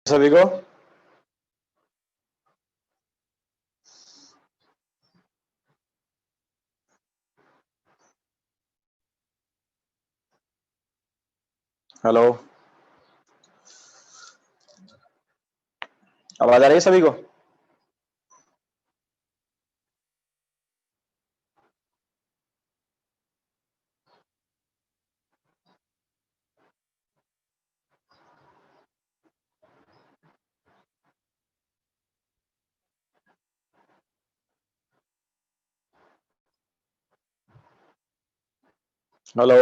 सभी को। हेलो। आवाज आ रही है सभी को? हेलो।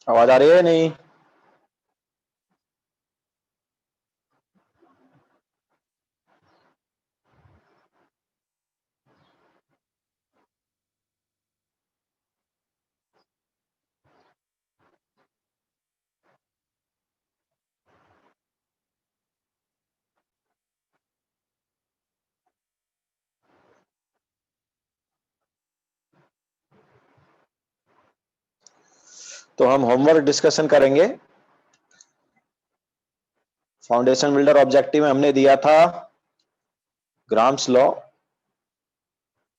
आवाज आ रही है नहीं? तो हम होमवर्क डिस्कशन करेंगे। फाउंडेशन बिल्डर ऑब्जेक्टिव में हमने दिया था, ग्राम्स लॉ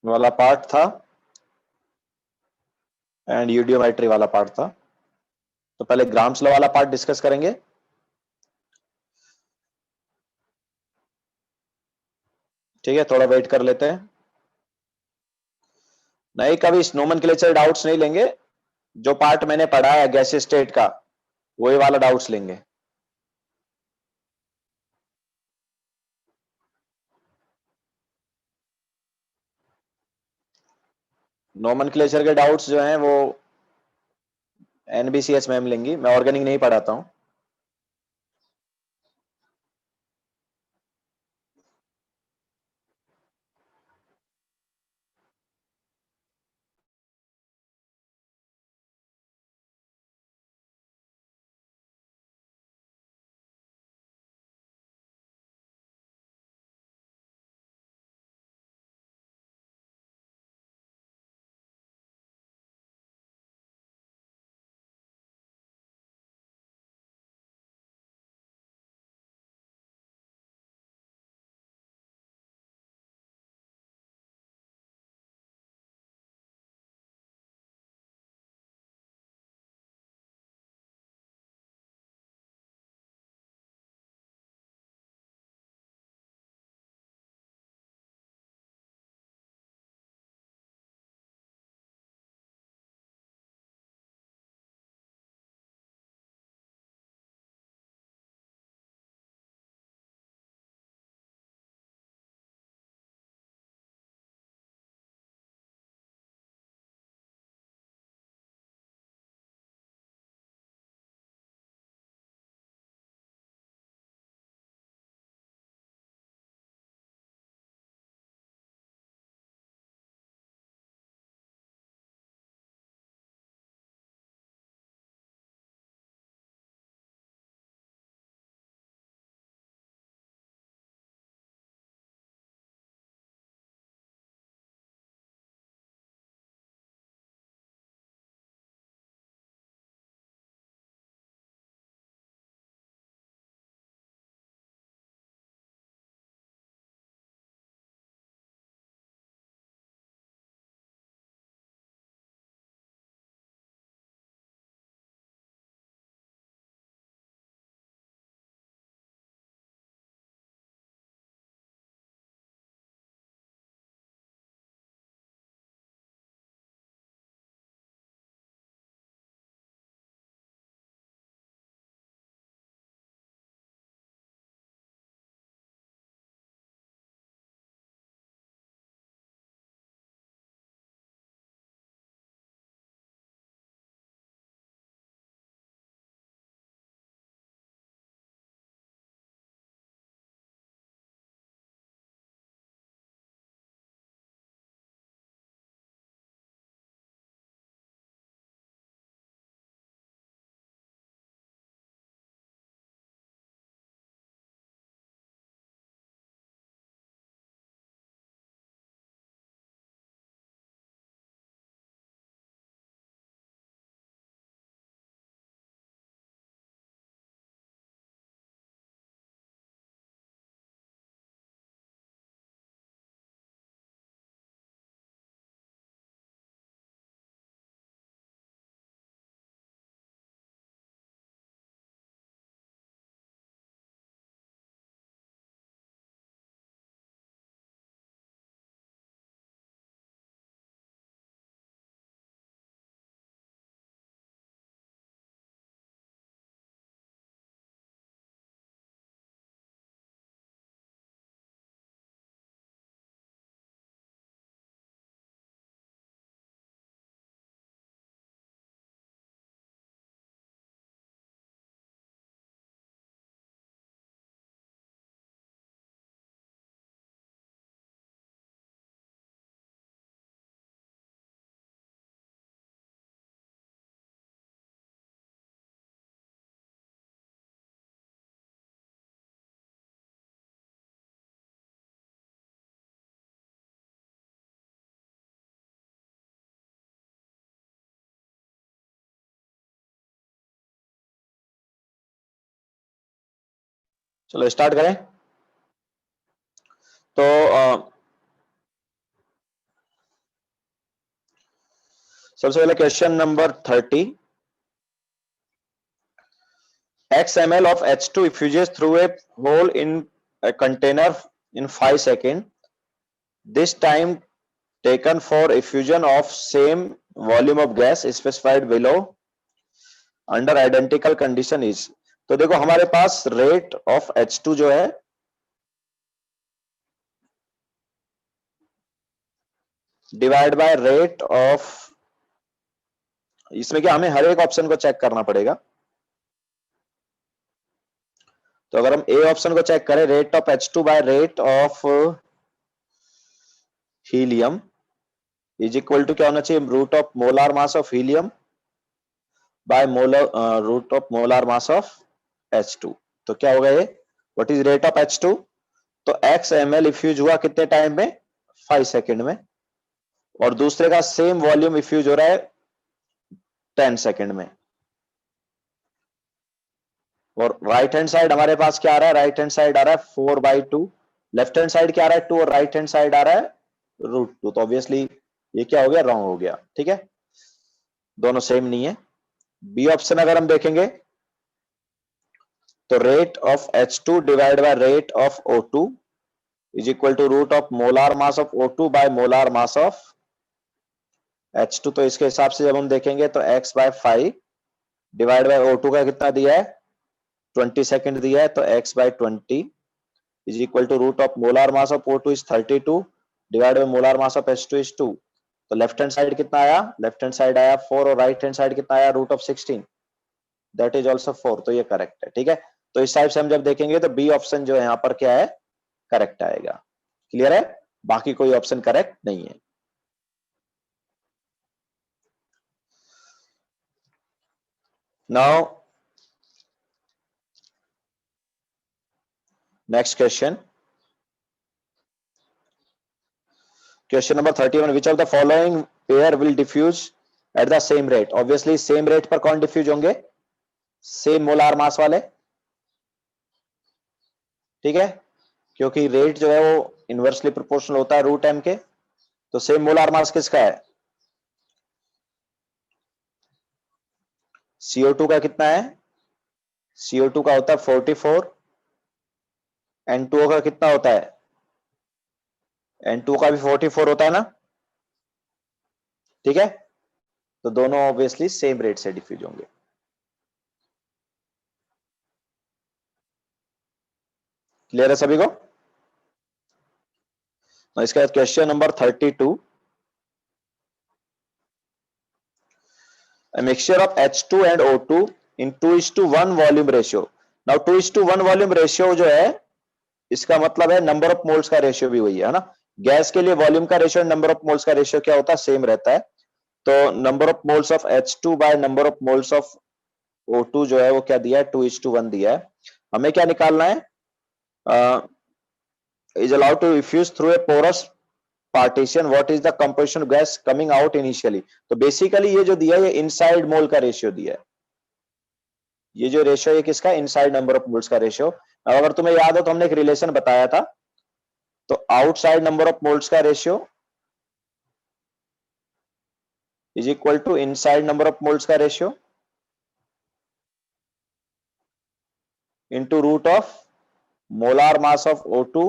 वाला पार्ट था एंड यूडियोमेट्री वाला पार्ट था। तो पहले ग्राम्स लॉ वाला पार्ट डिस्कस करेंगे। ठीक है, थोड़ा वेट कर लेते हैं। नहीं, कभी नोमेनक्लेचर डाउट्स नहीं लेंगे। जो पार्ट मैंने पढ़ा है गैस स्टेट का, वही वाला डाउट्स लेंगे। नोमेनक्लेचर के डाउट्स जो हैं वो एनबीसीएच मैम लेंगी, मैं ऑर्गेनिक नहीं पढ़ाता हूं। चलो स्टार्ट करें। तो सबसे पहले question number 30। X ml of H2 effuses through a hole in a container in 5 seconds. This time taken for effusion of same volume of gas specified below under identical condition is। तो देखो हमारे पास rate of H2 जो है divide by rate of, इसमें क्या हमें हर एक option को चेक करना पड़ेगा। तो अगर हम ए ऑप्शन को चेक करें, rate of H2 by rate of helium is equal to क्या होना चाहिए, root of molar mass of helium by molar root of molar mass of H2। तो क्या होगा ये, what is rate of H2, तो x ml इफ्यूज हुआ कितने टाइम में, 5 सेकंड में, और दूसरे का सेम वॉल्यूम इफ्यूज हो रहा है 10 सेकंड में। और राइट हैंड साइड हमारे पास क्या आ रहा है, राइट हैंड साइड आ रहा है 4/2, लेफ्ट हैंड साइड क्या आ रहा है 2, और राइट हैंड साइड आ रहा है √2। तो ऑब्वियसली ये क्या हो गया, रॉन्ग हो गया। ठीक है, दोनों सेम नहीं है। बी ऑप्शन अगर हम देखेंगे तो rate of H2 divide by rate of O2 is equal to root of molar mass of O2 by molar mass of H2। तो इसके हिसाब से जब हम देखेंगे तो x/5 डिवाइड बाय O2 का कितना दिया है, 20 सेकंड दिया है, तो x/20 is equal to root of molar mass of O2 is 32 divide by molar mass of H2 is 2। तो लेफ्ट हैंड साइड कितना आया, लेफ्ट हैंड साइड आया 4, और राइट हैंड साइड कितना आया, root of 16, that is also 4। तो ये correct है। ठीक है, तो इस टाइप से हम जब देखेंगे तो बी ऑप्शन जो है यहाँ पर क्या है, करेक्ट आएगा। क्लियर है, बाकी कोई ऑप्शन करेक्ट नहीं है। Now next question, question number 31। Which of the following pair will diffuse at the same rate. Obviously same rate पर कौन डिफ्यूज होंगे, सेम मोलार मास वाले। ठीक है, क्योंकि रेट जो है वो इनवर्सली प्रोपोर्शनल होता है रूट एम के। तो सेम मोलार मास किसका है, CO2 का कितना है, CO2 का होता है 44, N2O का कितना होता है, N2O का भी 44 होता है ना। ठीक है, तो दोनों ऑब्वियसली सेम रेट से डिफ्यूज होंगे। क्लियर है सभी को। इसके बाद question number 32। A mixture of H2 and O2 in 2:1 volume ratio। Now 2:1 volume ratio जो है, इसका मतलब है नंबर ऑफ मोल्स का रेशियो भी वही है ना। गैस के लिए वॉल्यूम का रेशियो, नंबर ऑफ मोल्स का रेशियो क्या होता है, सेम रहता है। तो number of moles of H2 by number of moles of O2 जो है वो क्या दिया है, 2:1 दिया है। हमें क्या निकालना है, is allowed to diffuse through a porous partition, what is the composition of gas coming out initially। तो बेसिकली ये जो दिया है, ये इनसाइड मोल का रेशियो दिया है। ये जो रेशियो है किसका, इनसाइड नंबर ऑफ मोल्स का रेशियो। अगर तुम्हें याद हो तो हमने एक रिलेशन बताया था, तो आउटसाइड नंबर ऑफ मोल्स का ratio is equal to inside number of moles का ratio into root of molar mass of O2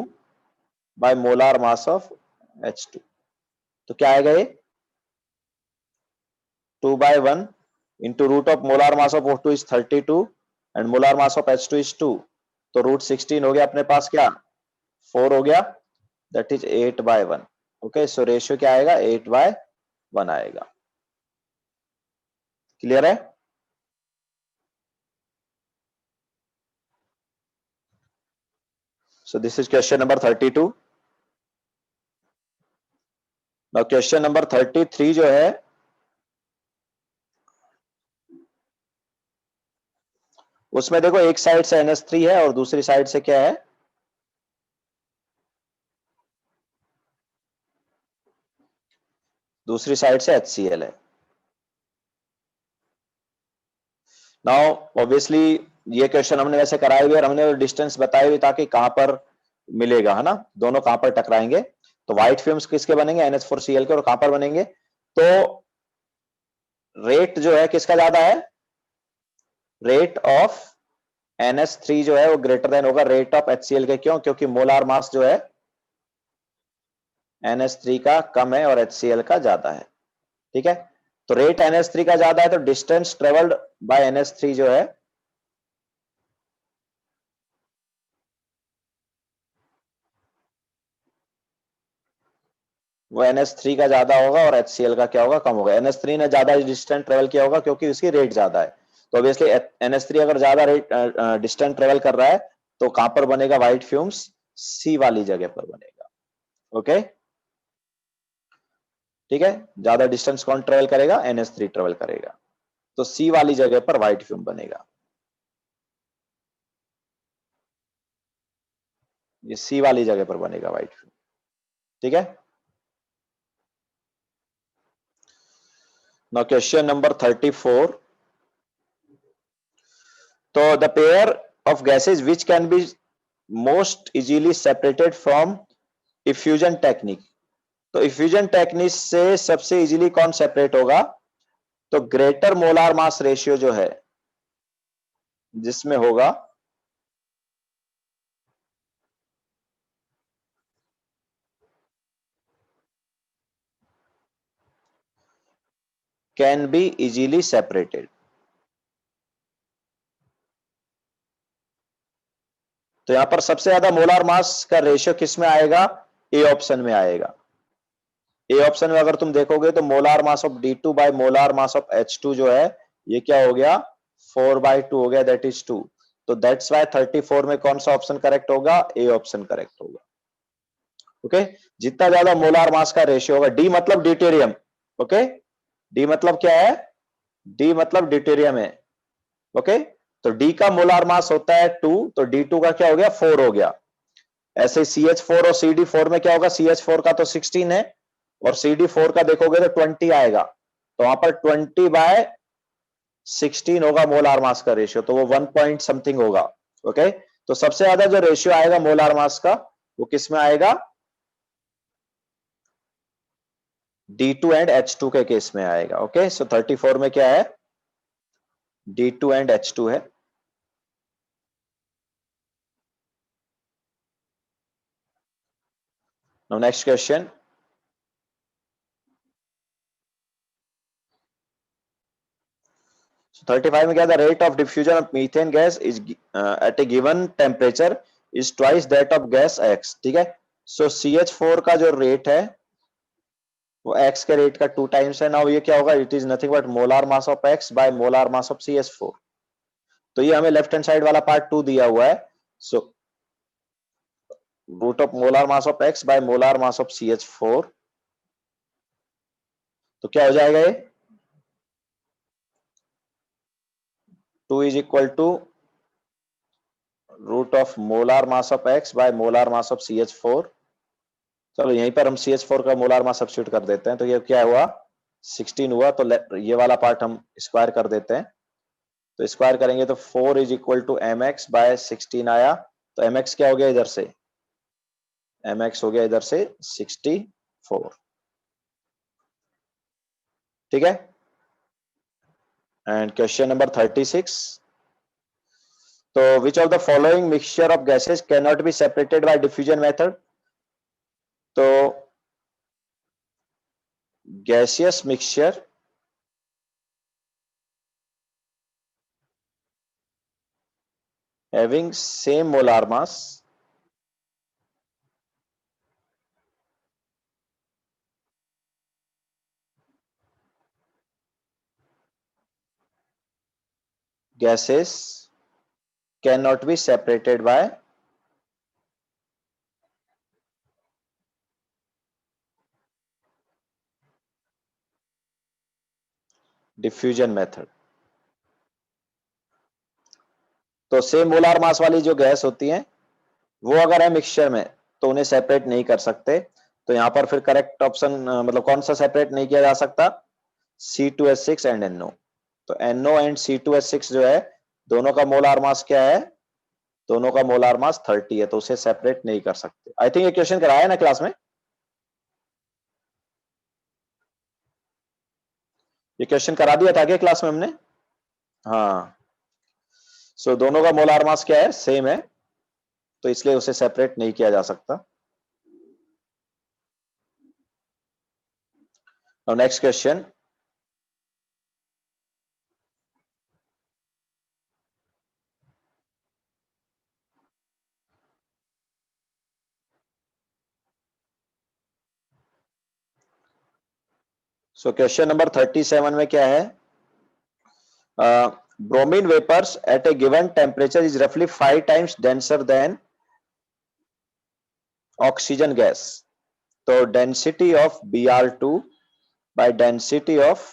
by molar mass of H2। तो क्या आएगा ये, 2/1 into root of molar mass of O2 is 32 and molar mass of H2 is 2। तो root 16 हो गया अपने पास, क्या 4 हो गया, that is 8/1। Okay, so ratio क्या आएगा, 8/1 आएगा। क्लियर है। So this is question number 32। Now question number 33 जो है, उसमें देखो एक साइड से NH3 है और दूसरी साइड से क्या है, दूसरी साइड से HCl है। Now obviously ये क्वेश्चन हमने वैसे कराए हुए और हमने डिस्टेंस बताई हुई ताकि कहां पर मिलेगा, है ना, दोनों कहां पर टकराएंगे। तो व्हाइट फिल्म्स किसके बनेंगे, NH4Cl के, और कहां पर बनेंगे, तो रेट जो है किसका ज्यादा है, रेट ऑफ NH3 जो है वो ग्रेटर देन होगा रेट ऑफ HCl के। क्यों, क्योंकि मोलार मास जो है NH3 का कम है और HCl का ज्यादा है। ठीक है, तो रेट NH3 का ज्यादा है तो डिस्टेंस ट्रेवल्ड बाय NH3 जो है वो NH3 का ज्यादा होगा और HCl का क्या होगा, कम होगा। NH3 ने ज्यादा डिस्टेंस ट्रेवल किया होगा क्योंकि उसकी रेट ज्यादा है। तो ऑब्वियसली NH3 अगर ज्यादा रेट डिस्टेंस ट्रेवल कर रहा है तो कहां पर बनेगा व्हाइट फ्यूम्स, सी वाली जगह पर बनेगा। ओके, ठीक है, ज्यादा डिस्टेंस कौन ट्रेवल करेगा, NH3 ट्रेवल करेगा, तो सी वाली जगह पर व्हाइट फ्यूम बनेगा। ये सी वाली जगह पर बनेगा व्हाइट फ्यूम। ठीक है, नाउ क्वेश्चन नंबर 34। तो the pair of gases which can be most easily separated from effusion technique. तो इफ्यूजन टेक्निक से सबसे इजीली कौन सेपरेट होगा, तो ग्रेटर मोलार मास रेशियो जो है जिसमें होगा कैन बी इजीली सेपरेटेड। तो यहां पर सबसे ज्यादा मोलार मास का रेशियो किस में आएगा, ए ऑप्शन में आएगा। ए ऑप्शन में अगर तुम देखोगे तो molar mass of D2 by molar mass of H2 जो है ये क्या हो गया, 4/2 हो गया, दैट इज 2। तो दैट्स वाई 34 में कौन सा ऑप्शन करेक्ट होगा, ए ऑप्शन करेक्ट होगा। ओके, जितना ज्यादा मोलार मास का रेशियो होगा, डी मतलब ड्यूटेरियम। ओके, डी मतलब क्या है, डी मतलब ड्यूटेरियम है। ओके, तो डी का मोलार मास होता है 2, तो D2 का क्या हो गया, 4 हो गया। ऐसे CH4 और CD4 में क्या होगा, CH4 का तो 16 है और CD4 का देखोगे तो 20 आएगा, तो वहां पर 20/16 होगा मोलार मास का रेशियो, तो वो 1 पॉइंट समथिंग होगा। ओके, तो सबसे ज्यादा जो रेशियो आएगा मोलार मास का वो किस में आएगा, D2 एंड H2 के केस में आएगा। ओके, सो 34 में क्या है, D2 एंड H2 है। Now next question. So 35 में क्या था, rate of diffusion of methane gas is at a given temperature is twice that of gas X। ठीक है, सो CH4 का जो रेट है वो X के रेट का 2 टाइम्स है। नाउ ये क्या होगा, it is nothing but molar mass of X by molar mass of CH4। तो ये हमें लेफ्ट हैंड साइड वाला पार्ट 2 दिया हुआ है, so root of molar mass of X by molar mass of CH4। तो क्या हो जाएगा ये, 2 is equal to root of molar mass of X by molar mass of CH4। चलो यहीं पर हम CH4 का मोलार मास सब्स्टिट्यूट कर देते हैं, तो ये क्या हुआ, 16 हुआ। तो ये वाला पार्ट हम स्क्वायर कर देते हैं, तो स्क्वायर करेंगे तो 4 is equal to mx by 16 आया। तो mx क्या हो गया इधर से, mx हो गया इधर से 64। ठीक है, एंड क्वेश्चन नंबर 36। तो which of the following mixture of gases can not be separated by diffusion method. तो gaseous mixture having same molar mass gases cannot be separated by diffusion method. तो same molar mass वाली जो gas होती है वो अगर है mixture में तो उन्हें सेपरेट नहीं कर सकते। तो यहां पर फिर करेक्ट ऑप्शन मतलब कौन सा सेपरेट नहीं किया जा सकता, C2H6 एंड NO। तो NO एंड C2H6 जो है दोनों का मोलार मास क्या है? दोनों का मोलार मास 30 है, तो उसे सेपरेट नहीं कर सकते। आई थिंक ये क्वेश्चन कराया है ना क्लास में? ये क्वेश्चन करा दिया था क्या क्लास में हमने? हाँ। सो दोनों का मोलार मास क्या है? सेम है, तो इसलिए उसे सेपरेट नहीं किया जा सकता। Now next question. So question number 37 में क्या है? Bromine vapors at a given temperature is roughly 5 times denser than oxygen gas. तो density of Br2 by density of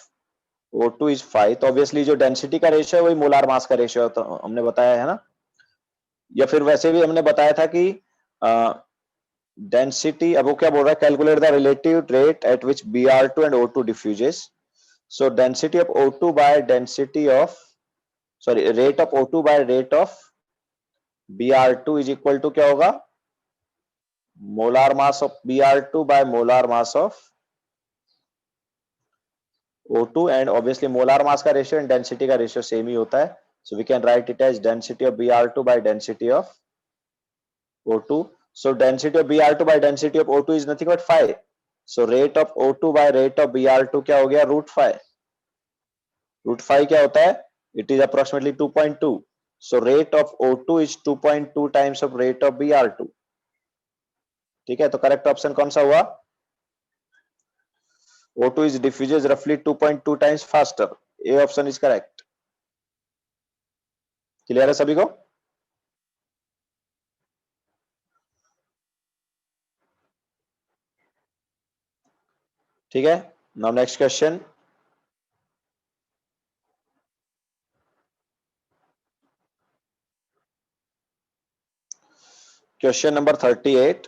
O2 is 5. तो ऑब्वियसली जो डेंसिटी का रेशियो है वही मोलार मास का रेशियो तो हमने बताया है ना, या फिर वैसे भी हमने बताया था कि डेंसिटी, अब वो क्या बोल रहा है, calculate the relative rate at which Br2 and O2 diffuses. So density of O2 by density of, sorry, rate of O2 by rate of Br2 is equal to क्या होगा? Molar mass of Br2 by molar mass of O2, and obviously molar mass का ratio and density का ratio same ही होता है, so we can write it as density of Br2 by density of O2. So density of Br2 by density of O2 is nothing but 5. So rate of O2 by rate of Br2 क्या हो गया? √5. √5 क्या होता है? It is approximately 2.2. So rate of O2 is 2.2 times of rate of Br2. ठीक है, तो correct option कौन सा हुआ? O2 is diffuses roughly 2.2 times faster. A option is correct. Clear है सभी को? ठीक है, now next question. Question number 38.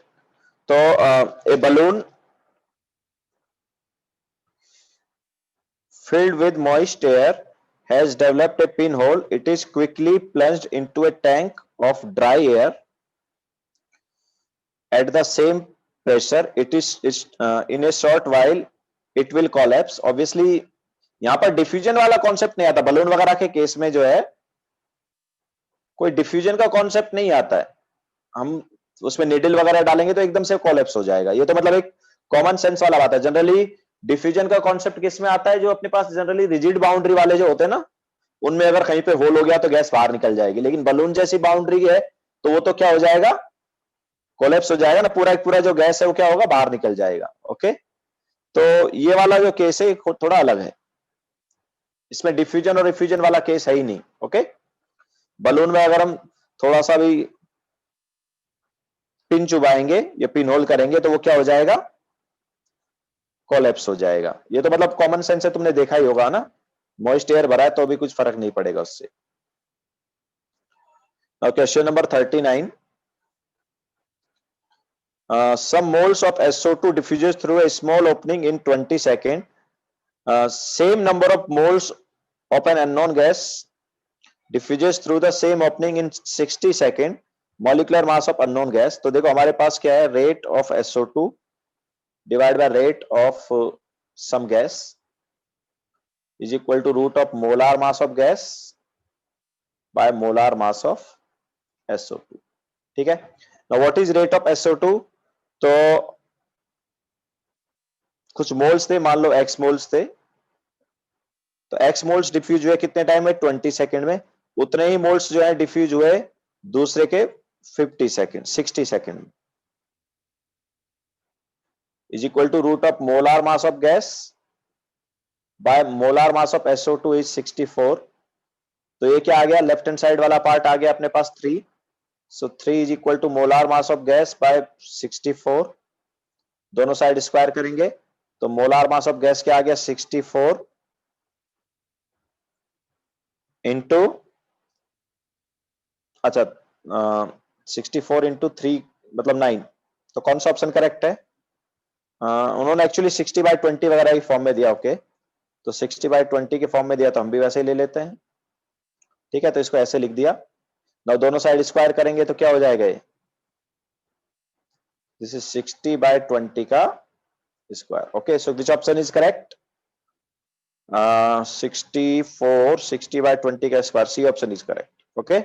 तो ए balloon filled with moist air has developed a pinhole. It is quickly plunged into a tank of dry air at the same pressure. It is in a short while it will collapse. Obviously यहाँ पर diffusion वाला concept नहीं आता, balloon वगैरह के case में जो है कोई डिफ्यूजन का कॉन्सेप्ट नहीं आता है. हम उसमें निडल वगैरह डालेंगे तो एकदम से कोलैप्स हो जाएगा. ये तो मतलब एक कॉमन सेंस वाला बात है. जनरली डिफ्यूजन का कॉन्सेप्ट किस में आता है? जो अपने पास जनरली रिजिड बाउंड्री वाले जो होते हैं ना, उनमें अगर कहीं पे होल हो गया तो गैस बाहर निकल जाएगी. लेकिन बलून जैसी बाउंड्री है तो वो तो क्या हो जाएगा? कोलैप्स हो जाएगा ना, पूरा एक पूरा जो गैस है वो क्या होगा? बाहर निकल जाएगा. ओके, तो ये वाला जो केस है थोड़ा अलग है. इसमें डिफ्यूजन और रिफ्यूजन वाला केस है ही नहीं. ओके, बलून में अगर हम थोड़ा सा भी पिन चुबाएंगे या पिन होल करेंगे तो वो क्या हो जाएगा? कोलैप्स हो जाएगा. ये तो मतलब कॉमन सेंस है, तुमने देखा ही होगा ना. मॉइस्ट एयर भरा है तो भी कुछ फर्क नहीं पड़ेगा उससे. Now question number 39. Some moles of SO2 diffuses through a small opening in 20 seconds. Same number of moles of an unknown gas diffuses through the same opening in 60 seconds. Molecular mass of unknown gas. तो देखो हमारे पास क्या है? Rate of SO2 divided by rate of some gas is equal to root of molar mass of gas by molar mass of SO2. ठीक है. Now what is rate of SO2? तो कुछ moles थे, मान लो x मोल्स थे, तो x moles diffuse हुए कितने टाइम में? 20 सेकंड में. उतने ही मोल्स जो है डिफ्यूज हुए दूसरे के 50 सेकंड 60 सेकंड में. Is equal to root of molar mass of gas by molar mass of SO2 is 64. तो ये क्या आ गया? लेफ्ट हैंड साइड वाला पार्ट आ गया अपने पास 3. So 3 is equal to molar mass of gas by 64. दोनों साइड स्क्वायर करेंगे तो मोलार मास ऑफ गैस क्या आ गया? 64 इंटू, अच्छा 64 इंटू 3 मतलब 9. तो कौन सा ऑप्शन करेक्ट है? उन्होंने एक्चुअली 60/20 वगैरह की फॉर्म में दिया. ओके, तो 60/20 के फॉर्म में दिया तो हम भी वैसे ही ले लेते हैं. ठीक है, तो इसको ऐसे लिख दिया। ना दोनों साइड स्क्वायर करेंगे तो क्या हो जाएगा ये, दिस इज 60/20 का square. Okay, so which option is correct? 64 60/20 का square, C option is correct. Okay,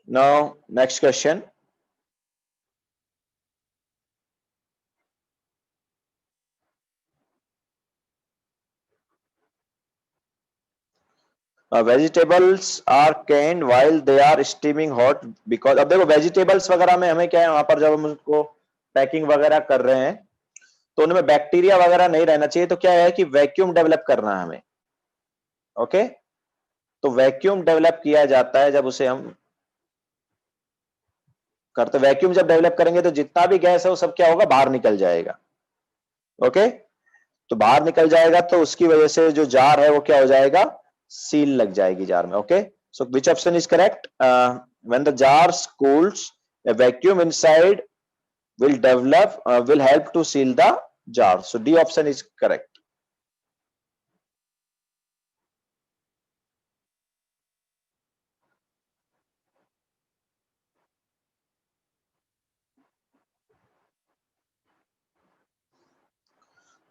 now next question. Vegetables are canned while they are steaming hot because, अब देखो वेजिटेबल्स वगैरह में हमें क्या है, वहां पर जब हम उसको पैकिंग वगैरह कर रहे हैं तो उनमें बैक्टीरिया वगैरह नहीं रहना चाहिए, तो क्या है कि वैक्यूम डेवलप करना है हमें। ओके, तो वैक्यूम डेवलप किया जाता है जब उसे हम करते, वैक्यूम जब डेवलप करेंगे तो जितना भी गैस है वो सब क्या होगा, बाहर निकल जाएगा। ओके, तो बाहर निकल जाएगा तो उसकी वजह से जो जार है वो क्या हो जाएगा, सील लग जाएगी जार में। Okay, so which option is correct? When the jar cools, a vacuum inside will develop, will help to seal the jar. So D option is correct.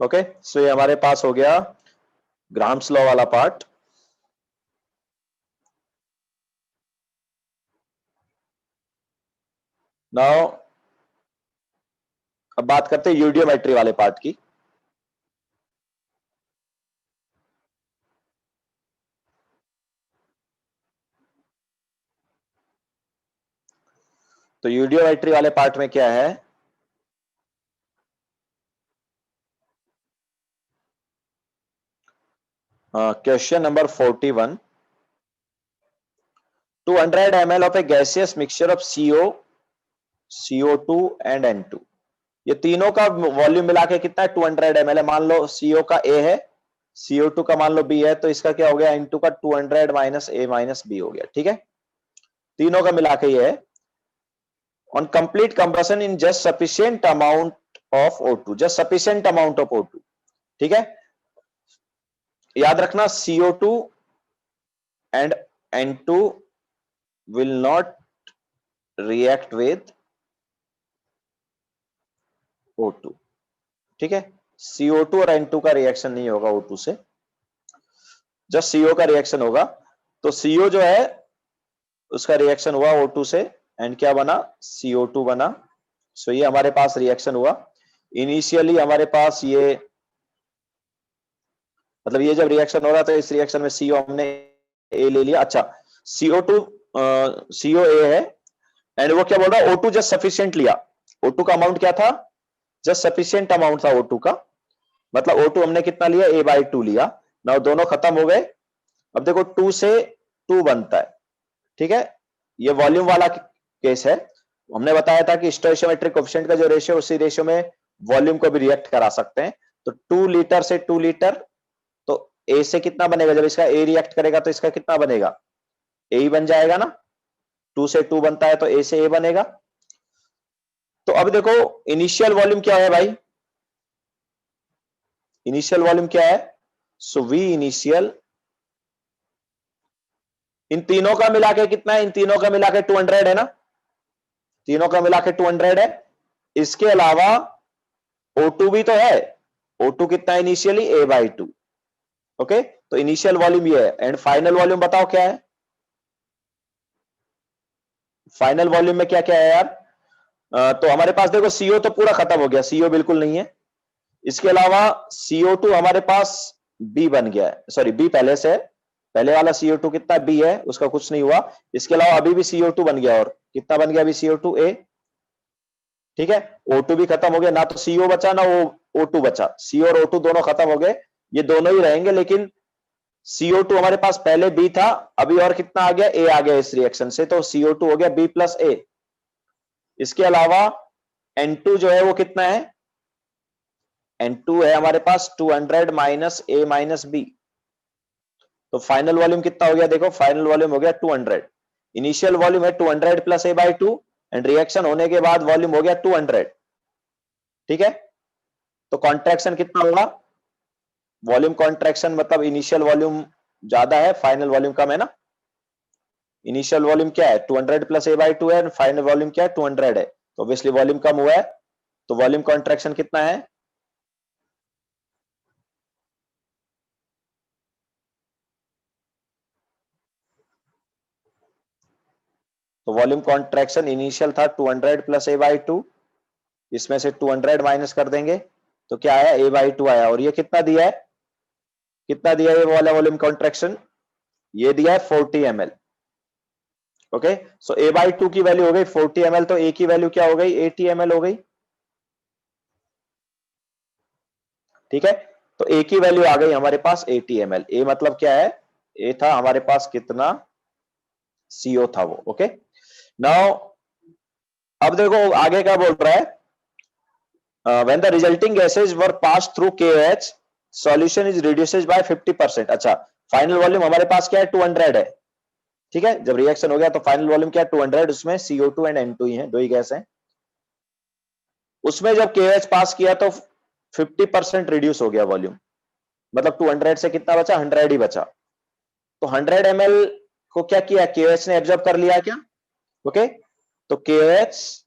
Okay, so ये हमारे पास हो गया ग्राम्स लॉ वाला part. Now अब बात करते हैं यूडियोमेट्री वाले पार्ट की। तो यूडियोमेट्री वाले पार्ट में क्या है, question number 41, 200 ml of a gaseous mixture of CO, CO2 and N2, ये तीनों का वॉल्यूम मिला के कितना है, 200 ml है। मान लो CO का A है, CO2 का मान लो B है, तो इसका क्या हो गया, N2 का 200 माइनस A माइनस B हो गया। ठीक है, तीनों का मिला के ये है। On complete compression in just sufficient amount of O2, just sufficient amount of O2। ठीक है, याद रखना CO2 and N2 will not react with O2। ठीक है, CO2 और N2 का रिएक्शन नहीं होगा O2 से, जस्ट CO का रिएक्शन होगा। तो CO जो है उसका रिएक्शन हुआ O2 से, एंड क्या बना, CO2 बना। सो ये हमारे पास रिएक्शन हुआ। इनिशियली हमारे पास ये, मतलब ये जब रिएक्शन हो रहा था, इस रिएक्शन में CO हमने A ले लिया। अच्छा, CO2 CO A है, एंड वो क्या बोल रहा है, O2 जस्ट सफिशिएंट लिया। O2 का अमाउंट क्या था, जस्ट सफिशिएंट अमाउंट था O2 का, मतलब O2 हमने कितना लिया, A/2 लिया। नाउ दोनों खत्म हो गए। अब देखो 2 से 2 बनता है। ठीक है, ये वॉल्यूम वाला केस है। हमने बताया था कि स्टोइशियोमेट्रिक कोएफिशिएंट का जो रेशियो, उसी रेशियो में वॉल्यूम को भी रिएक्ट करा सकते हैं। तो 2 लीटर से 2 लीटर, तो ए से कितना बनेगा, जब इसका ए रिएक्ट करेगा तो इसका कितना बनेगा, ए ही बन जाएगा ना। 2 से 2 बनता है तो ए से ए बनेगा। तो अब देखो इनिशियल वॉल्यूम क्या है भाई, इनिशियल वॉल्यूम क्या है, सो वी इनिशियल, इन तीनों का मिला के कितना है, इन तीनों का मिला के 200 है ना, तीनों का मिला के 200 है। इसके अलावा O2 भी तो है, O2 कितना है इनिशियली, A/2। ओके, तो इनिशियल वॉल्यूम ये है, एंड फाइनल वॉल्यूम बताओ क्या है, फाइनल वॉल्यूम में क्या क्या है यार। तो हमारे पास देखो CO तो पूरा खत्म हो गया, CO बिल्कुल नहीं है। इसके अलावा CO2 हमारे पास B बन गया है, सॉरी B पहले से है, पहले वाला CO2 कितना B है, उसका कुछ नहीं हुआ। इसके अलावा अभी भी CO2 बन गया, और कितना बन गया अभी, CO2 A। ठीक है, O2 भी खत्म हो गया, ना तो CO बचा ना O2 बचा, CO और O2 दोनों खत्म हो गए, ये दोनों ही रहेंगे। लेकिन CO2 हमारे पास पहले B था, अभी और कितना आ गया, A आ गया इस रिएक्शन से, तो CO2 हो गया B प्लस A। इसके अलावा N2 जो है वो कितना है, N2 है हमारे पास 200 माइनस A माइनस B। तो फाइनल वॉल्यूम कितना हो गया, देखो फाइनल वॉल्यूम हो गया 200। इनिशियल वॉल्यूम है 200 प्लस A/2, एंड रिएक्शन होने के बाद वॉल्यूम हो गया 200, ठीक है। तो कॉन्ट्रैक्शन कितना होगा, वॉल्यूम कॉन्ट्रैक्शन मतलब इनिशियल वॉल्यूम ज्यादा है, फाइनल वॉल्यूम कम है ना। इनिशियल वॉल्यूम क्या है 200 प्लस a/2 है, फाइनल वॉल्यूम क्या है 200 है, तो ऑब्वियसली वॉल्यूम कम हुआ है, तो वॉल्यूम कॉन्ट्रैक्शन कितना है, तो वॉल्यूम कॉन्ट्रैक्शन इनिशियल था 200 प्लस a/2, इसमें से 200 माइनस कर देंगे तो क्या आया a/2 आया, और ये कितना दिया है, कितना दिया है ये वाला वॉल्यूम कॉन्ट्रैक्शन, ये दिया है 40 ml। ओके, सो a/2 की वैल्यू हो गई 40 ml, तो a की वैल्यू क्या हो गई 80 ml हो गई, ठीक है। तो a की वैल्यू आ गई हमारे पास 80 ml। a मतलब क्या है, a था हमारे पास कितना CO था वो, ओके। नाउ अब देखो आगे क्या बोल रहा है, when the resulting gases were passed through KOH solution is reduces by 50%। अच्छा, फाइनल वॉल्यूम हमारे पास क्या है 200 है, ठीक है। जब रिएक्शन हो गया तो फाइनल वॉल्यूम क्या है 200, उसमें CO2 एंड N2 ही है, दो ही गैस हैं। उसमें जब KOH पास किया तो 50% रिड्यूस हो गया वॉल्यूम, मतलब 200 से कितना बचा 100 ही बचा। तो 100 ml को क्या किया KOH ने एब्जॉर्ब कर लिया क्या, ओके। तो KOH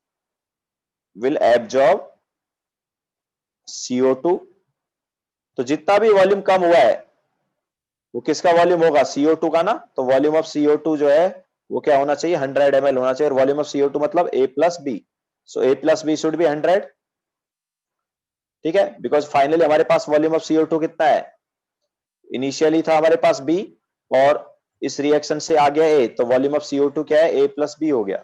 विल एब्जॉर्ब CO2, तो जितना भी वॉल्यूम कम हुआ है वो किसका वॉल्यूम होगा CO2 का ना, तो वॉल्यूम ऑफ CO2 जो है वो क्या होना चाहिए 100 ml होना चाहिए, और वॉल्यूम ऑफ CO2 मतलब A plus B, so A plus B should be 100, ठीक है। बिकॉज फाइनली हमारे पास वॉल्यूम ऑफ CO2 कितना है, इनिशियली था हमारे पास B और इस रिएक्शन से आ गया A, तो वॉल्यूम ऑफ CO2 क्या है A प्लस बी हो गया,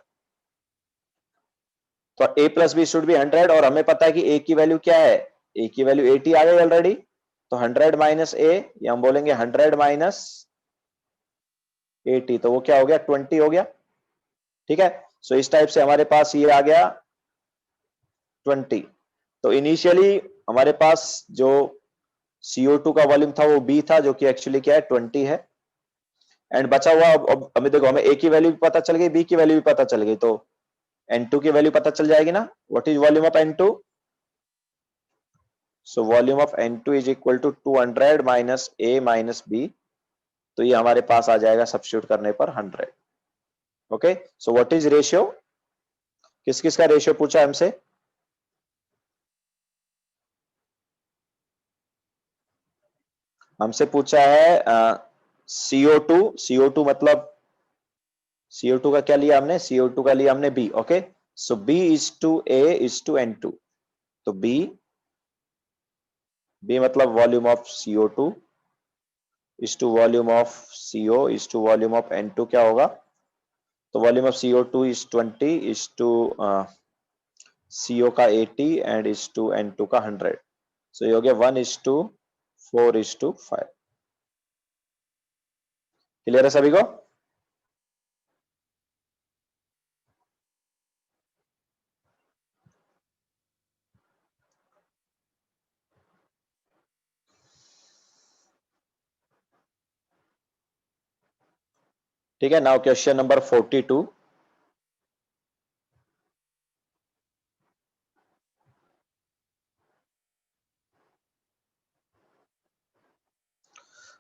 तो A plus B should be 100, और हमें पता है कि A की वैल्यू क्या है, A की वैल्यू 80 आ गई ऑलरेडी, तो 100 माइनस A, या हम बोलेंगे 100 माइनस 80, तो वो क्या हो गया 20 हो गया, ठीक है। सो इस टाइप से हमारे पास ये आ गया 20। तो इनिशियली हमारे पास जो CO2 का वॉल्यूम था वो B था, जो कि एक्चुअली क्या है 20 है, एंड बचा हुआ अब हमें देखो, हमें A की वैल्यू भी पता चल गई, B की वैल्यू भी पता चल गई, तो N2 की वैल्यू पता चल जाएगी ना। What is volume of N2, so volume of N2 is equal to 200 minus A minus B, तो ये हमारे पास आ जाएगा सब्स्टिट्यूट करने पर 100, okay. So what is ratio, किस किस का रेशियो पूछा हमसे, हमसे पूछा है CO2 मतलब CO2 का क्या लिया हमने, CO2 का लिया हमने B, okay. So B is to A is to N2, तो B मतलब volume of CO2 is to volume of CO is to volume of N2 क्या होगा, तो volume of CO2 is 20 is to CO का 80 and is to N2 का 100, सो ये हो गया 1:4:5। क्लियर है सभी को, ठीक है। नाउ क्वेश्चन नंबर 42,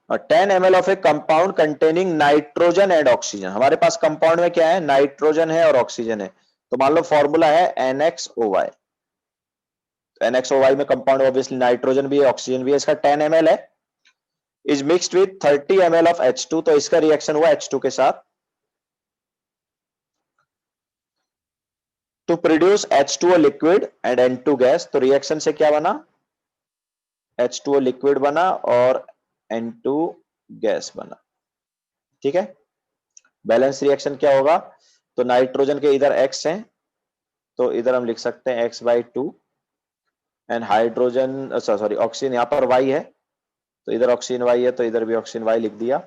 और 10 ml of A compound containing nitrogen and oxygen, हमारे पास कंपाउंड में क्या है नाइट्रोजन है और ऑक्सीजन है, तो मान लो फॉर्मूला है NXOY, तो NXOY में कंपाउंड ऑब्वियसली नाइट्रोजन भी है ऑक्सीजन भी है, इसका 10 ml है, is mixed with 30 ml of H2, तो इसका रिएक्शन हुआ H2 के साथ to produce H2O liquid and N2 gas, तो रिएक्शन से क्या बना H2O लिक्विड बना और N2 गैस बना, ठीक है। बैलेंस रिएक्शन क्या होगा, तो नाइट्रोजन के इधर X हैं, तो इधर हम लिख सकते हैं X/2, and hydrogen sorry oxygen यहाँ पर Y है, तो इधर ऑक्सीजन Y है, तो इधर भी ऑक्सीजन Y लिख दिया,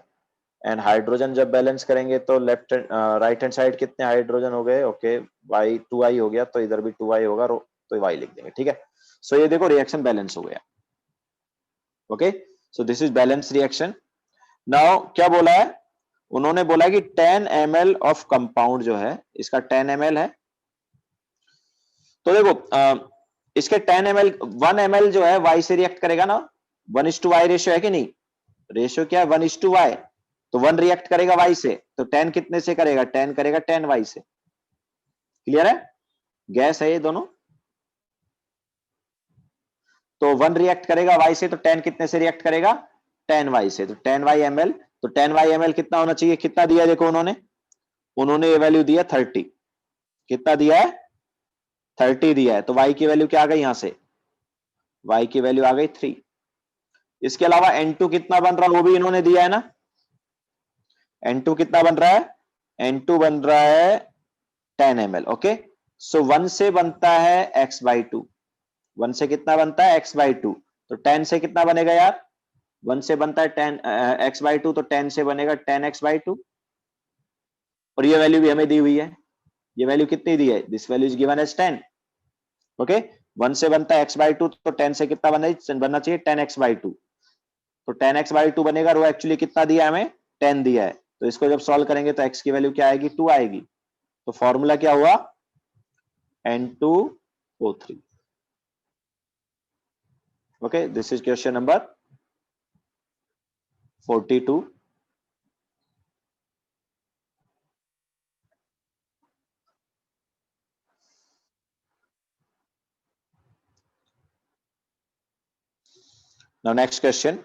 एंड हाइड्रोजन जब बैलेंस करेंगे तो लेफ्ट राइट हैंड साइड कितने हाइड्रोजन हो गए, ओके Y 2I हो गया, तो इधर भी 2I होगा, तो Y लिख देंगे, ठीक है। सो ये देखो रिएक्शन बैलेंस हो गया, okay. So this is balance reaction. Now क्या बोला है, उन्होंने बोला कि 10 ml ऑफ कंपाउंड जो है इसका 10 ml है, तो देखो इसके 10 ml 1 ml जो है y से रिएक्ट करेगा ना, 1:y रेशियो है कि नहीं, रेशियो क्या है 1:y, तो 1 रिएक्ट करेगा y से, तो 10 कितने से करेगा, 10 करेगा 10y से। क्लियर है, गैस है ये दोनों, तो 1 रिएक्ट करेगा y से, तो 10 कितने से रिएक्ट करेगा 10y से, तो 10y ml, तो 10y ml कितना होना चाहिए, कितना दिया देखो उन्होंने ये वैल्यू दिया 30, कितना दिया है 30 दिया है, तो y की वैल्यू क्या आ गई, यहां से y की वैल्यू आ गई 3। इसके अलावा N2 कितना बन रहा है वो भी इन्होंने दिया है ना, N2 कितना बन रहा है, N2 बन रहा है 10 ml। ओके, सो 1 से बनता है x/2, 1 से कितना बनता है x/2, तो 10 से कितना बनेगा यार, 1 से बनता है 10 x/2, तो 10 से बनेगा 10x/2, और ये वैल्यू भी हमें दी हुई है, ये वैल्यू कितनी दी है, this value is given as 10। Okay, 1 से बनता है x/2, तो 10 से कितना बनना चाहिए 10x/2, तो 10x/2 बनेगा, रो एक्चुअली कितना दिया है हमें 10 दिया है, तो इसको जब सॉल्व करेंगे तो x की वैल्यू क्या आएगी 2 आएगी, तो फॉर्मूला क्या हुआ N2O3। Okay, this is question number 42। Now next question.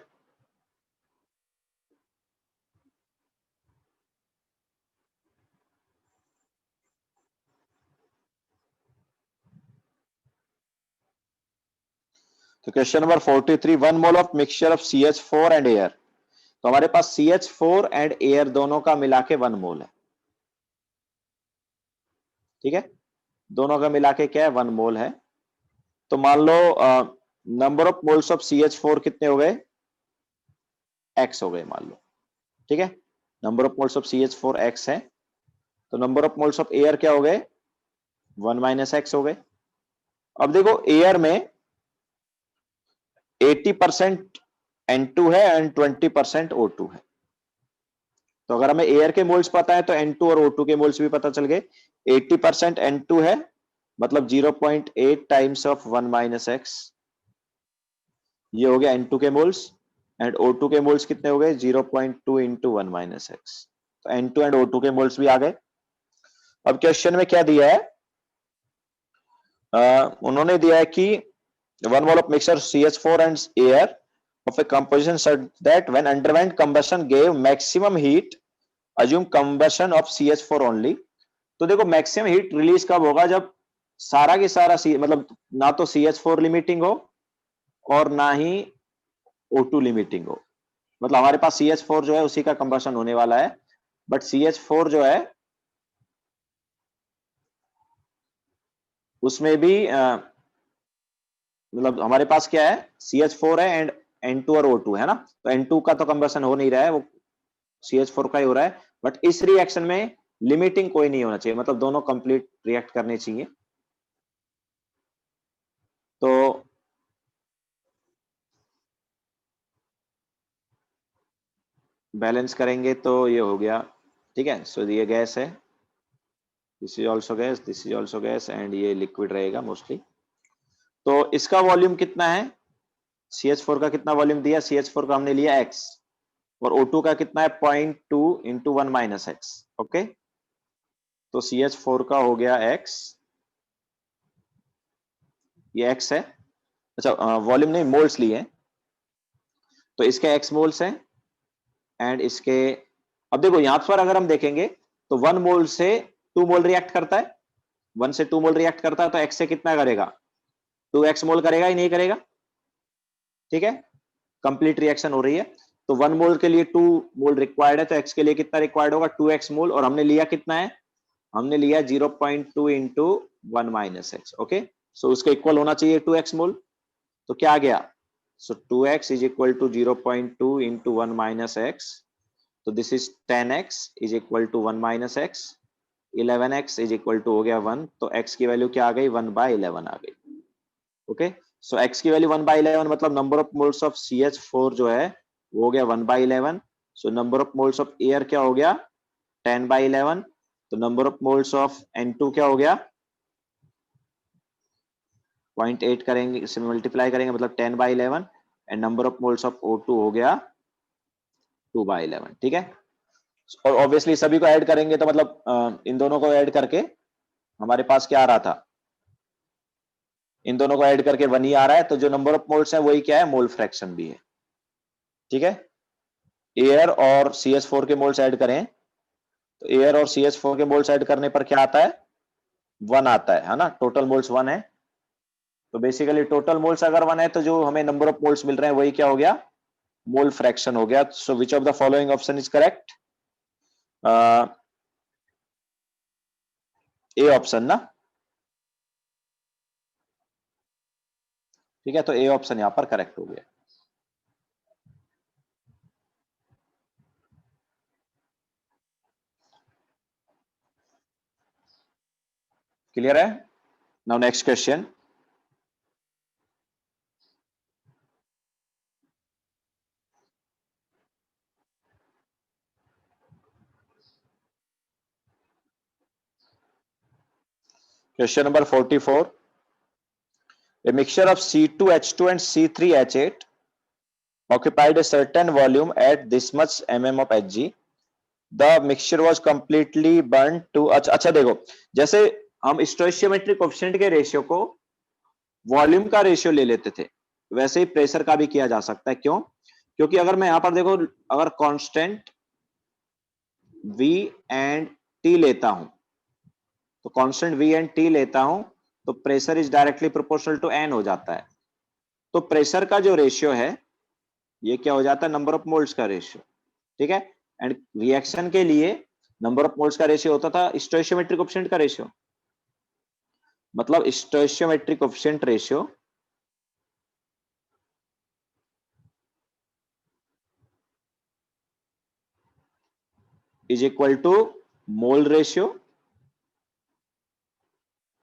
तो question number 43, 1 mole of mixture of CH4 and air, तो हमारे पास CH4 एंड एयर दोनों का मिला के 1 मोल है, ठीक है, दोनों का मिला के क्या है 1 मोल है। तो मान लो number of moles of CH4 कितने हो गए, x हो गए मान लो, ठीक है, number of moles of CH4 x है, तो number of moles of air क्या हो गए 1 माइनस x हो गए। अब देखो एयर में 80% N2 है एंड 20% O2 है, तो अगर हमें एयर के मोल्स पता है तो N2 और O2 के मोल्स भी पता चल गए। 80% N2 है, मतलब 0.8 टाइम्स ऑफ 1 माइनस x, ये हो गया N2 के मोल्स, एंड O2 के मोल्स कितने हो गए 0.2 इंटू 1 माइनस x, तो N2 एंड O2 के मोल्स भी आ गए। अब क्वेश्चन में क्या दिया है, उन्होंने दिया है कि 1 mole of mixture CH4 and air of a composition such that when underwent combustion gave maximum heat, assume combustion of CH4 only। तो देखो मैक्सिमम हीट रिलीज कब होगा, जब सारा की सारा मतलब ना तो CH4 लिमिटिंग हो और ना ही O2 लिमिटिंग हो, मतलब हमारे पास CH4 जो है उसी का कंबशन होने वाला है, बट CH4 जो है उसमें भी मतलब हमारे पास क्या है CH4 है एंड N2 और O2 है ना, तो N2 का तो कंबशन हो नहीं रहा है, वो CH4 का ही हो रहा है, बट इस रिएक्शन में लिमिटिंग कोई नहीं होना चाहिए, मतलब दोनों कंप्लीट रिएक्ट करने चाहिए। तो बैलेंस करेंगे तो ये हो गया, ठीक है, सो ये गैस है, this is also gas, this is also gas, and ये लिक्विड रहेगा मोस्टली। तो इसका वॉल्यूम कितना है, CH4 का कितना वॉल्यूम दिया, CH4 का हमने लिया x, और O2 का कितना है 0.2 इंटू 1 माइनस एक्स। ओके, तो CH4 का हो गया x, ये x है, अच्छा वॉल्यूम नहीं मोल्स लिए हैं, तो इसके x मोल्स हैं एंड इसके, अब देखो यहां पर अगर हम देखेंगे तो 1 मोल से 2 मोल रिएक्ट करता है, 1 से 2 मोल रिएक्ट करता है, तो x से कितना करेगा 2x मोल करेगा ही नहीं करेगा, ठीक है, कंप्लीट रिएक्शन हो रही है, तो 1 मोल के लिए 2 मोल रिक्वायर्ड है, तो x के लिए कितना रिक्वायर्ड होगा 2x मोल, और हमने लिया कितना है, हमने लिया 0.2 इंटू 1 माइनस एक्स। ओके, सो उसके इक्वल होना चाहिए 2x मोल, तो क्या आ गया, so 2x is equal to 0.2 into 1 minus x, तो this is 10x is equal to 1 minus x, 11x is equal to हो गया 1, तो x की वैल्यू क्या आ गई 1/11 आ गई। ओके, सो x की वैल्यू 1/11, मतलब number of moles of CH4 जो है वो हो गया 1/11, so number of moles of air क्या हो गया 10/11, तो number of moles of N2 क्या हो गया 0.8 करेंगे, इसे मल्टीप्लाई करेंगे मतलब 10/11 and number of moles of O2 हो गया 2/11। ठीक है, और ऑब्वियसली सभी को ऐड करेंगे तो मतलब इन दोनों को ऐड करके हमारे पास क्या आ रहा था, इन दोनों को ऐड करके 1 ही आ रहा है, तो जो नंबर ऑफ मोल्स है वही क्या है, मोल फ्रैक्शन भी है। ठीक है, एयर और CH4 के मोल्स ऐड करें तो एयर और CH4 के मोल्स ऐड करने पर क्या आता है, 1 आता है ना, टोटल मोल्स 1 है। तो बेसिकली टोटल मोल्स अगर 1 है तो जो हमें नंबर ऑफ मोल्स मिल रहे हैं वही क्या हो गया, मोल फ्रैक्शन हो गया। So which of the following option is correct, A option ना। ठीक है, तो ए ऑप्शन यहां पर करेक्ट हो गया। क्लियर है? Now next question, question number 44, a mixture of C2H2 and C3H8 occupied a certain volume at this much mm of Hg, the mixture was completely burnt to। अच्छा देखो, जैसे हम स्टोइचियोमेट्रिक coefficient के रेशियो को volume का ratio ले लेते थे, वैसे ही प्रेशर का भी किया जा सकता है। क्यों? क्योंकि अगर मैं यहां पर देखो, अगर कांस्टेंट V एंड T लेता हूं, तो कांस्टेंट V एंड T लेता हूं तो pressure is directly proportional to N हो जाता है। तो प्रेशर का जो रेशियो है ये क्या हो जाता है, नंबर ऑफ मोल्स का रेशियो। ठीक है, एंड रिएक्शन के लिए नंबर ऑफ मोल्स का रेशियो होता था स्टोइचियोमेट्रिक कोएफिशिएंट का रेशियो, मतलब stoichiometric coefficient ratio is equal to mole ratio,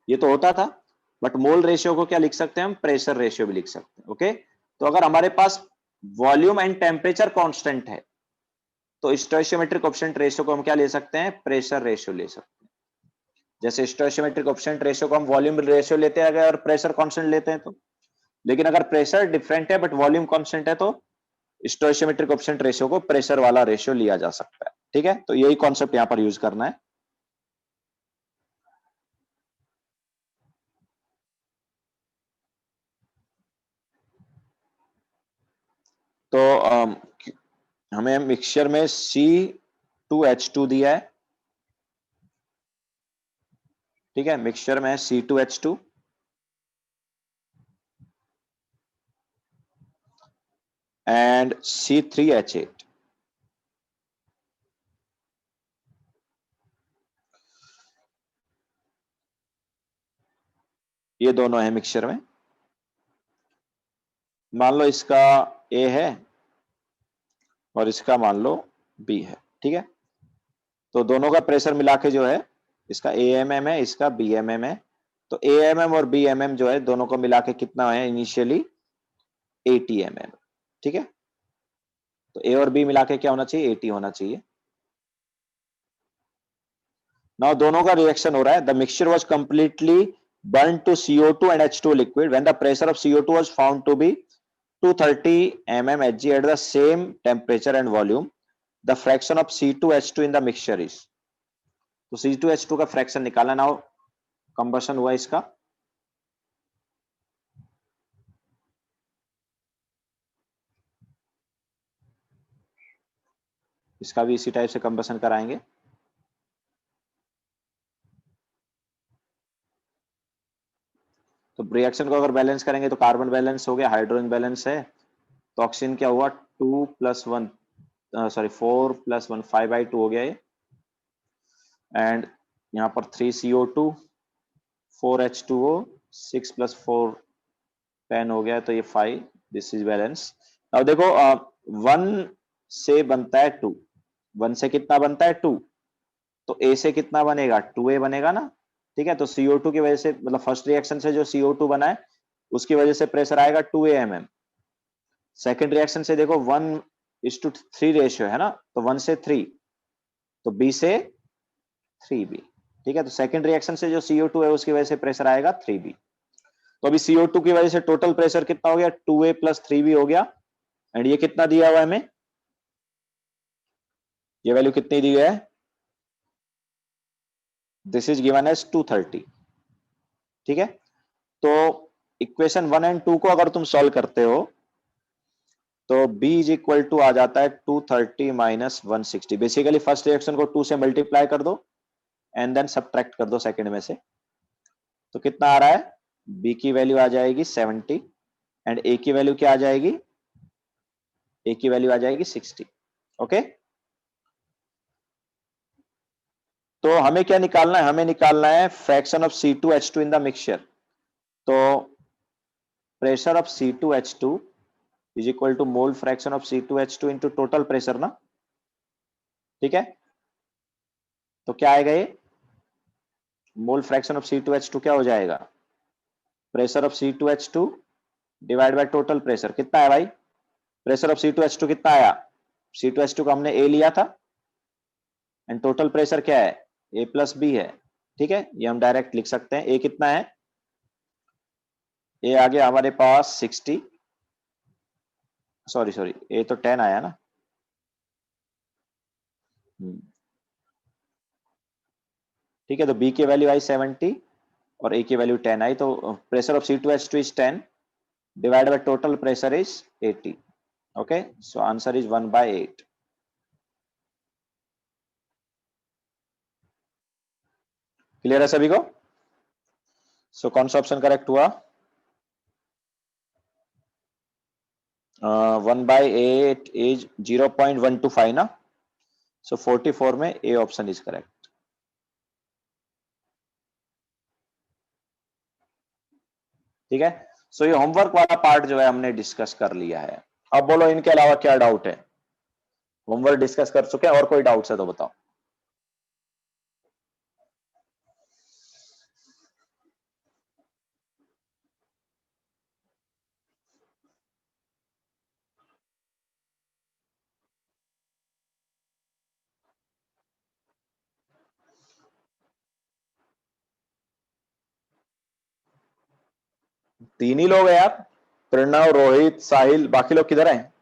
ये तो होता था, बट मोल रेशियो को क्या लिख सकते हैं हम, प्रेशर रेशियो भी लिख सकते हैं। ओके, तो अगर हमारे पास वॉल्यूम एंड टेम्परेचर कांस्टेंट है तो स्टोइचियोमेट्रिक कोएफिशिएंट रेशियो को हम क्या ले सकते हैं, प्रेशर रेशियो ले सकते हैं। जैसे स्टोइचियोमेट्रिक कोएफिशिएंट रेशियो को हम वॉल्यूम रेशियो लेते हैं अगर प्रेशर कांस्टेंट लेते हैं तो, लेकिन अगर प्रेशर डिफरेंट है बट वॉल्यूम कांस्टेंट है तो स्टोइचियोमेट्रिक कोएफिशिएंट रेशियो को प्रेशर वाला रेशियो लिया जा सकता है। ठीक है, तो यही कॉन्सेप्ट यहां पर यूज करना है। तो हमें मिक्सचर में C2H2 दिया है। ठीक है, मिक्सचर में C2H2 एंड C3H8। ये दोनों है मिक्सचर में। मान लो इसका A है और इसका मान लो B है। ठीक है, तो दोनों का प्रेशर मिला के जो है, इसका AMM है, इसका BMM है, तो AMM और BMM जो है दोनों को मिला के कितना है, इनिशियली 80 mm। ठीक है, तो A और B मिला के क्या होना चाहिए, 80 होना चाहिए। नाउ दोनों का रिएक्शन हो रहा है, the mixture was completely burned to CO2 and H2 liquid when the pressure of CO2 was found to be 230 mm Hg at the same temperature and volume, the fraction of C2H2 in the mixture is। तो C2H2 का fraction निकालना। Now combustion हुआ इसका, इसका भी इसी type से combustion कराएंगे। तो रिएक्शन को अगर बैलेंस करेंगे तो कार्बन बैलेंस हो गया, हाइड्रोजन बैलेंस है, तो ऑक्सीजन क्या हुआ, 2+1 सॉरी 4+1 5/2 हो गया ये, एंड यहाँ पर 3CO2 4H2O 6+4 10 हो गया, तो ये 5, दिस इज बैलेंस। अब देखो 1 से बनता है 2, 1 से कितना बनता है 2, तो A से कितना बनेगा, 2A बनेगा ना। ठीक है, तो CO2 की वजह से, मतलब फर्स्ट रिएक्शन से जो CO2 बना है उसकी वजह से प्रेशर आएगा 2 mm। सेकेंड रिएक्शन से देखो 1:3 रेशियो है ना, तो 1 से 3, तो B से 3B। ठीक है, तो सेकेंड रिएक्शन से जो CO2 है उसकी वजह से प्रेशर आएगा 3B। तो अभी CO2 की वजह से टोटल प्रेशर कितना हो गया, 2A + 3B हो गया। एंड ये कितना दिया हुआ है हमें, ये वैल्यू कितनी दी है, दिस इज गिवन एज 230। ठीक है, तो इक्वेशन 1 एंड 2 को अगर तुम सॉल्व करते हो तो B इज इक्वल टू आ जाता है 230 माइनस 160। बेसिकली फर्स्ट रिएक्शन को 2 से मल्टीप्लाई कर दो एंड देन सब्ट्रैक्ट कर दो सेकंड में से। तो कितना आ रहा है, B की वैल्यू आ जाएगी 70 एंड A की वैल्यू क्या आ जाएगी, A की वैल्यू आ जाएगी 60। ओके, तो हमें क्या निकालना है, हमें निकालना है fraction of C2H2 in the mixture. तो pressure of C2H2 is equal to mole fraction of C2H2 into total pressure ना। ठीक है, तो क्या आएगा ये, मोल फ्रैक्शन ऑफ C2H2 क्या हो जाएगा, pressure of C2H2 divide by total pressure. कितना है भाई, प्रेशर ऑफ C2H2 कितना आया, C2H2 का हमने A लिया था एंड टोटल प्रेशर क्या है, A + B है। ठीक है, ये हम डायरेक्ट लिख सकते हैं। A कितना है, A आ गया हमारे पास 60, सॉरी A तो 10 आया ना। ठीक है, तो B की वैल्यू आई 70 और A की वैल्यू 10 आई। तो pressure of C2H2 is 10 divide by total pressure is 80। Okay, so answer is 1/8। Clear है सभी को? सो कौन सा ऑप्शन करेक्ट हुआ, 1/8 इज 0.125 ना। सो 44 में A ऑप्शन इज करेक्ट। ठीक है, सो ये होमवर्क वाला पार्ट जो है हमने डिस्कस कर लिया है। अब बोलो इनके अलावा क्या डाउट है, होमवर्क डिस्कस कर चुके हैं और कोई डाउट्स है तो बताओ। तीन ही लोग हैं यार, प्रणव, रोहित, साहिल, बाकी लोग किधर हैं?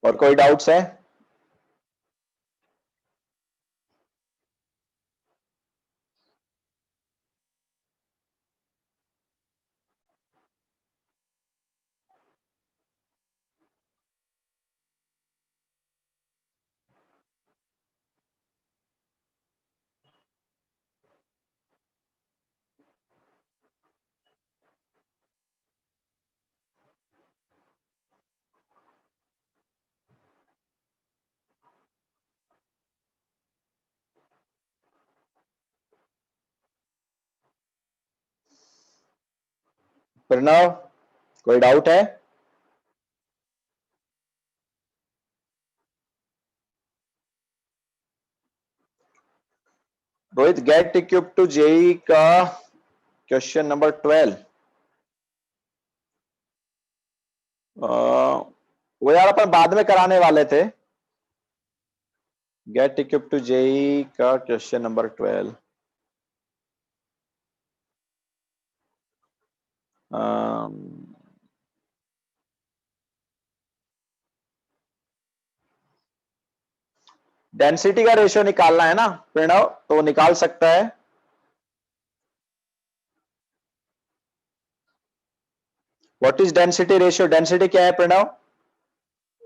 और कोई डाउट्स है? प्रणव, कोई डाउट है? Rohit, get equip to JEE का क्वेश्चन नंबर 12। वो यार अपन बाद में कराने वाले थे। गेट इक्विप टू जेई का क्वेश्चन नंबर 12। डेंसिटी का रेशियो निकालना है ना प्रणव, तो निकाल सकता है। What is density ratio, density क्या है प्रणव,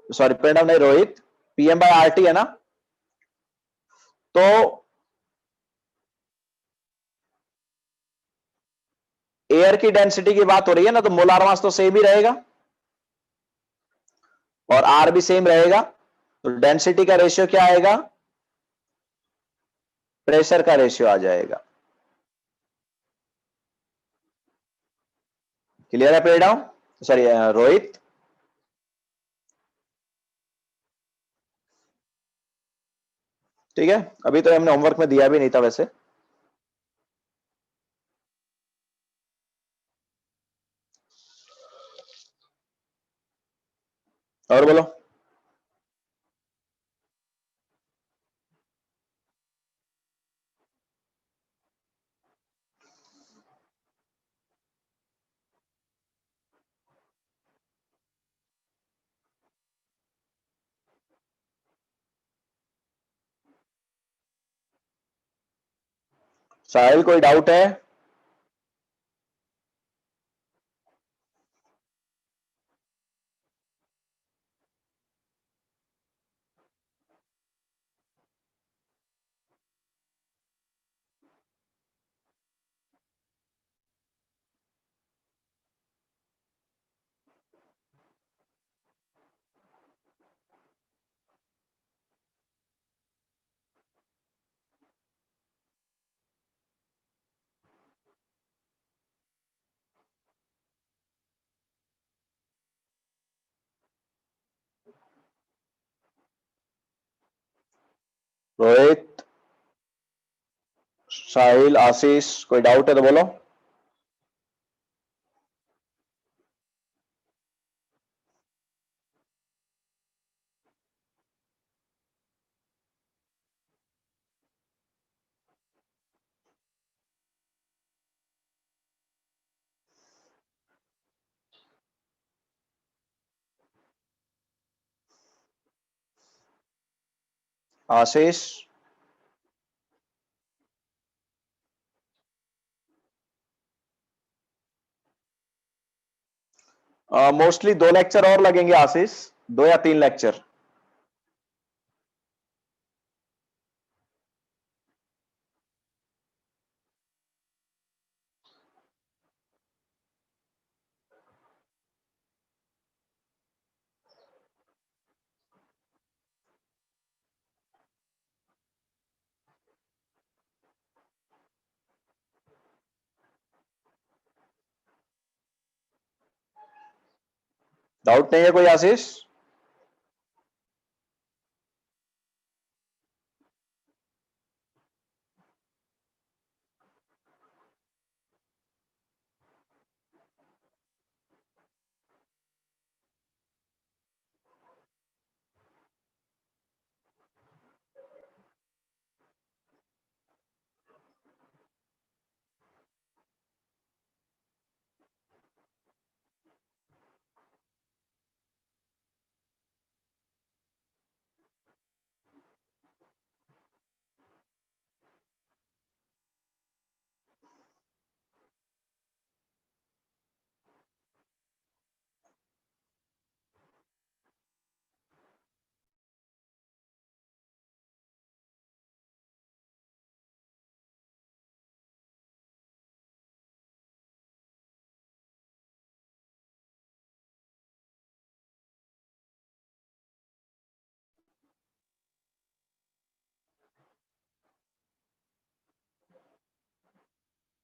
सॉरी प्रणव नहीं रोहित, PM/RT है ना। तो एयर की डेंसिटी की बात हो रही है ना, तो मोलार मास तो सेम ही रहेगा और आर भी सेम रहेगा। तो डेंसिटी का रेशियो क्या आएगा, प्रेशर का रेशियो आ जाएगा। क्लियर है प्रणव, सॉरी रोहित? ठीक है, अभी तो हमने होमवर्क में दिया भी नहीं था वैसे। और बोलो। साहिल कोई डाउट है? रोहित, साहिल, आशीष, कोई डाउट है तो बोलो। आशीष, मोस्टली 2 लेक्चर और लगेंगे आशीष, 2 या 3 लेक्चर। डाउट नहीं है कोई आशीष?